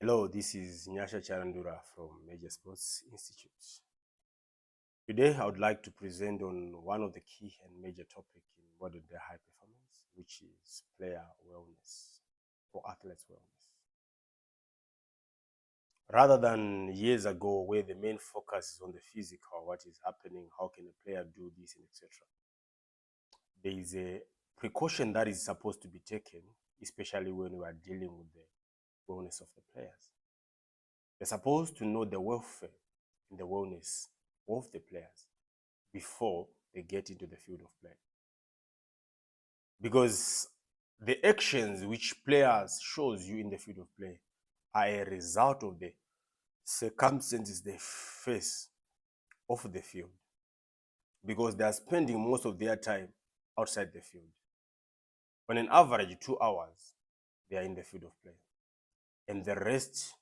Hello, this is Nyasha Charandura from Major Sports Institute. Today, I would like to present on one of the key and major topics in modern day high performance, which is player wellness or athletes wellness. Rather than years ago, where the main focus is on the physical, what is happening, how can a player do this, and etc. There is a precaution that is supposed to be taken, especially when we are dealing with the wellness of the players. They're supposed to know the welfare and the wellness of the players before they get into the field of play. Because the actions which players shows you in the field of play are a result of the circumstances they face off the field. Because they are spending most of their time outside the field. On an average 2 hours, they are in the field of play. And the rest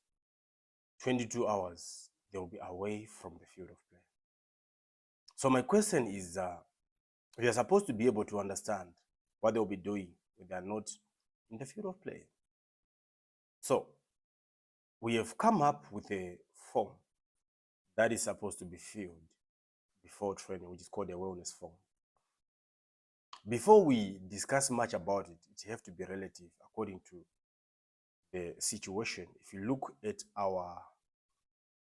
22 hours, they will be away from the field of play. So my question is, we are supposed to be able to understand what they'll be doing when they are not in the field of play. So we have come up with a form that is supposed to be filled before training, which is called a wellness form. Before we discuss much about it, it has to be relative according to the situation. If you look at our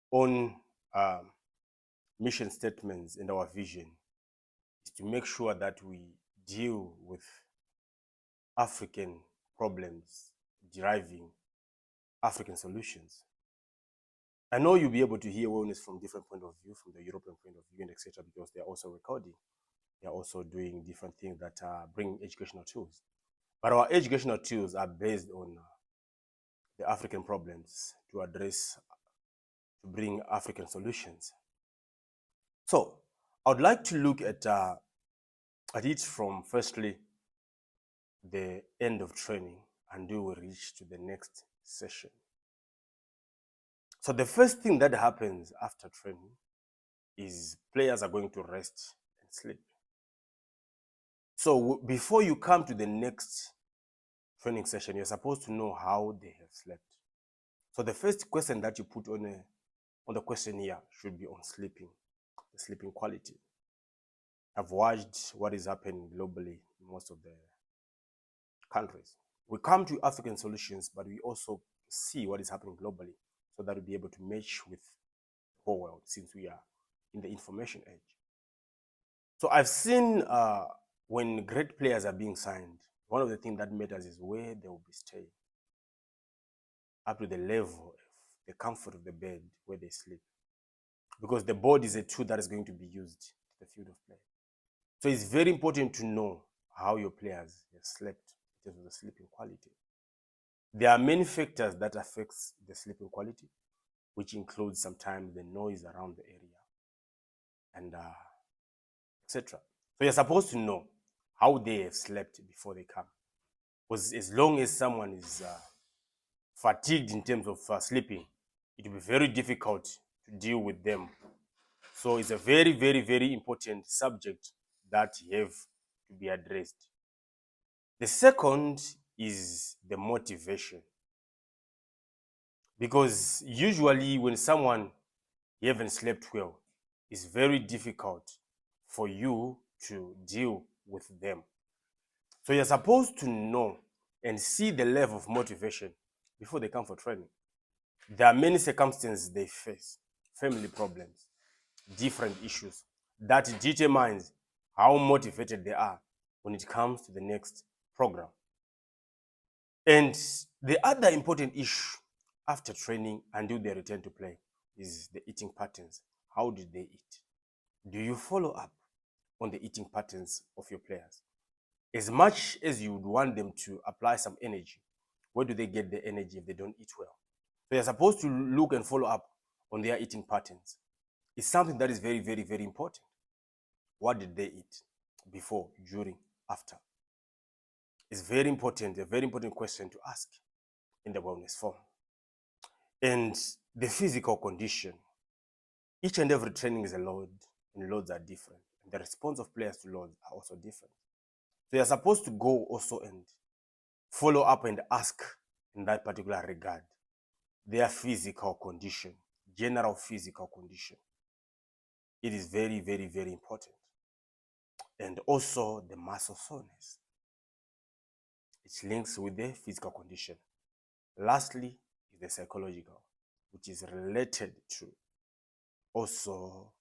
own mission statements and our vision, is to make sure that we deal with African problems deriving African solutions. I know you'll be able to hear wellness from different point of view, from the European point of view and etc. because they're also recording. They're also doing different things that bring educational tools. But our educational tools are based on the African problems to address, to bring African solutions. So I would like to look at it from firstly the end of training, and we will reach to the next session. So the first thing that happens after training is players are going to rest and sleep. So before you come to the next training session, you're supposed to know how they have slept. So the first question that you put on the questionnaire should be on sleeping, the sleeping quality. I've watched what is happening globally in most of the countries. We come to African solutions, but we also see what is happening globally so that we'll be able to match with the whole world since we are in the information age. So I've seen when great players are being signed, one of the things that matters is where they will be staying, up to the level of the comfort of the bed where they sleep. Because the body is a tool that is going to be used in the field of play. So it's very important to know how your players have slept in terms of the sleeping quality. There are many factors that affects the sleeping quality, which includes sometimes the noise around the area and etc. So you're supposed to know how they have slept before they come. Because as long as someone is fatigued in terms of sleeping, it will be very difficult to deal with them. So it's a very, very, very important subject that have to be addressed. The second is the motivation. Because usually when someone haven't slept well, it's very difficult for you to deal with them. So you're supposed to know and see the level of motivation before they come for training. There are many circumstances they face, family problems, different issues that determines how motivated they are when it comes to the next program. And the other important issue after training until they return to play is the eating patterns. How did they eat? Do you follow up on the eating patterns of your players? As much as you would want them to apply some energy, where do they get the energy if they don't eat well? So you're supposed to look and follow up on their eating patterns. It's something that is very, very, very important. What did they eat before, during, after? It's very important, a very important question to ask in the wellness form. And the physical condition. Each and every training is a load, and loads are different. And the response of players to loads are also different. So you're supposed to go also and follow up and ask in that particular regard. their physical condition, general physical condition. It is very, very, very important. And also the muscle soreness. It links with the physical condition. Lastly is the psychological, which is related to also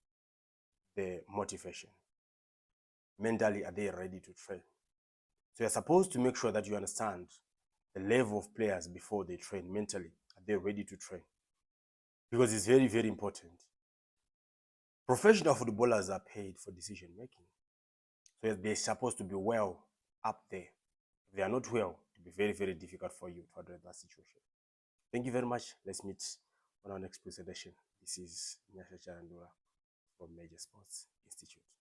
the motivation. Mentally, are they ready to train? So you're supposed to make sure that you understand the level of players before they train. Mentally, are they ready to train? Because it's very, very important. Professional footballers are paid for decision making. So they're supposed to be well up there. If they are not well, it will be very, very difficult for you to address that situation. Thank you very much. Let's meet on our next presentation. This is Nyasha Charandura from Major Sports Institute.